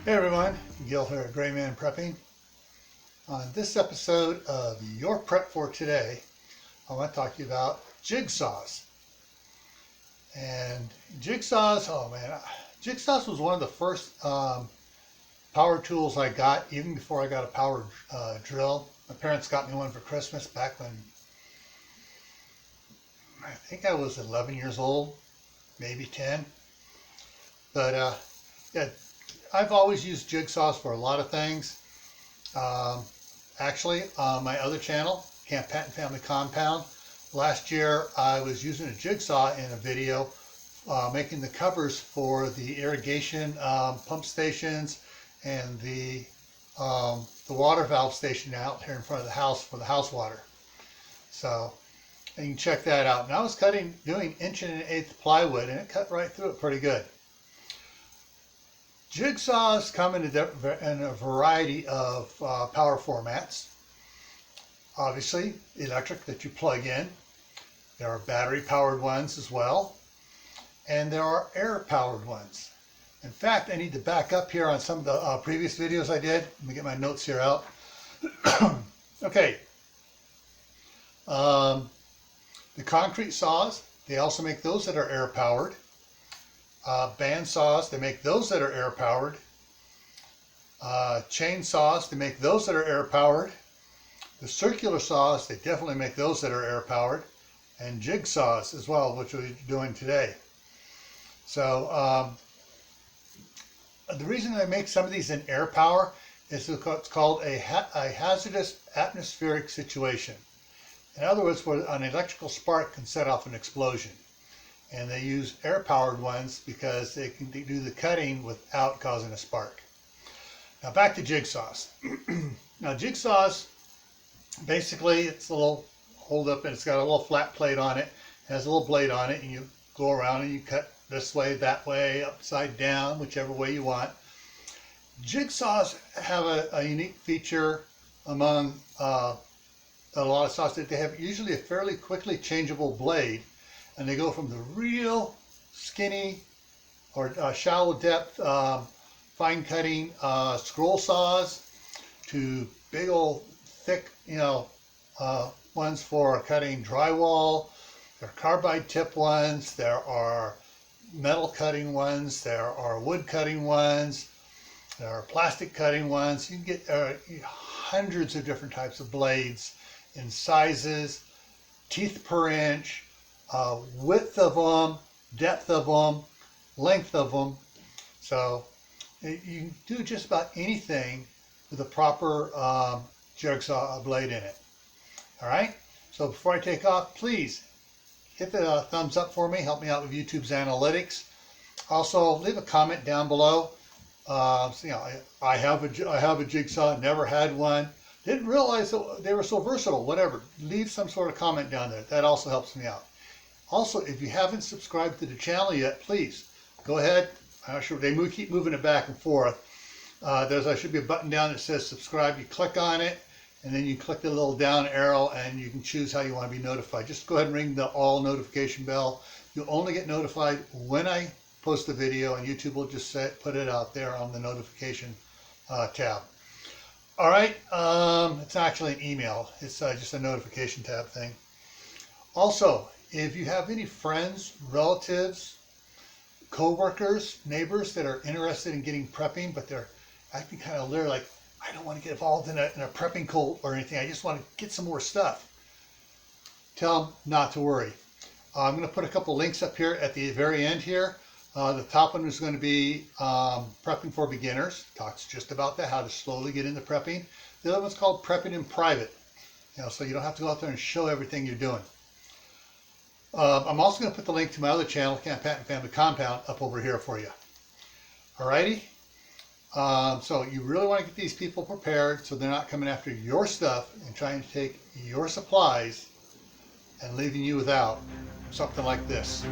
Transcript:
Hey everyone, Gil here at Grayman Prepping. On this episode of Your Prep for Today, I want to talk to you about jigsaws. And jigsaws, oh man, jigsaws was one of the first power tools I got, even before I got a power drill. My parents got me one for Christmas back when I think I was 11 years old, maybe 10. But yeah, I've always used jigsaws for a lot of things. Actually, on my other channel, Camp Pat and Family Compound, last year I was using a jigsaw in a video making the covers for the irrigation pump stations and the water valve station out here in front of the house for the house water. So you can check that out. And I was doing 1 1/8" plywood, and it cut right through it pretty good. Jigsaws come in a variety of power formats. Obviously, electric that you plug in. There are battery-powered ones as well. And there are air-powered ones. In fact, I need to back up here on some of the previous videos I did. Let me get my notes here out. Okay. The concrete saws, they also make those that are air-powered. Band saws, they make those that are air-powered. Chain saws, they make those that are air-powered. The circular saws, they definitely make those that are air-powered. And jigsaws as well, which we're doing today. So the reason I make some of these in air power is it's called a hazardous atmospheric situation. In other words, where an electrical spark can set off an explosion. And they use air-powered ones because they can do the cutting without causing a spark. Now back to jigsaws. Now jigsaws, basically it's a little hold up and it's got a little flat plate on it. It has a little blade on it, and you go around and you cut this way, that way, upside down, whichever way you want. Jigsaws have a unique feature among a lot of saws that they have usually a fairly quickly changeable blade. And they go from the real skinny or shallow depth fine cutting scroll saws to big old thick, ones for cutting drywall. There are carbide tip ones. There are metal cutting ones. There are wood cutting ones. There are plastic cutting ones. You can get hundreds of different types of blades in sizes, teeth per inch, width of them, depth of them, length of them. So you can do just about anything with a proper jigsaw blade in it. All right. So before I take off, please hit the thumbs up for me. Help me out with YouTube's analytics. Also, leave a comment down below. I have a jigsaw. Never had one. Didn't realize that they were so versatile. Whatever. Leave some sort of comment down there. That also helps me out. Also, if you haven't subscribed to the channel yet, please go ahead. I'm not sure they keep moving it back and forth. There should be a button down that says subscribe. You click on it, and then you click the little down arrow, and you can choose how you want to be notified. Just go ahead and ring the all notification bell. You'll only get notified when I post the video, and YouTube will just put it out there on the notification tab. All right, it's actually an email. It's just a notification tab thing. Also, if you have any friends, relatives, co-workers, neighbors that are interested in getting prepping, but they're acting kind of leery, like, I don't want to get involved in a prepping cult or anything. I just want to get some more stuff. Tell them not to worry. I'm going to put a couple links up here at the very end here. The top one is going to be Prepping for Beginners. Talks just about that, how to slowly get into prepping. The other one's called Prepping in Private. So you don't have to go out there and show everything you're doing. I'm also going to put the link to my other channel, Camp Pat and Family Compound, up over here for you. Alrighty? So you really want to get these people prepared so they're not coming after your stuff and trying to take your supplies and leaving you without something like this.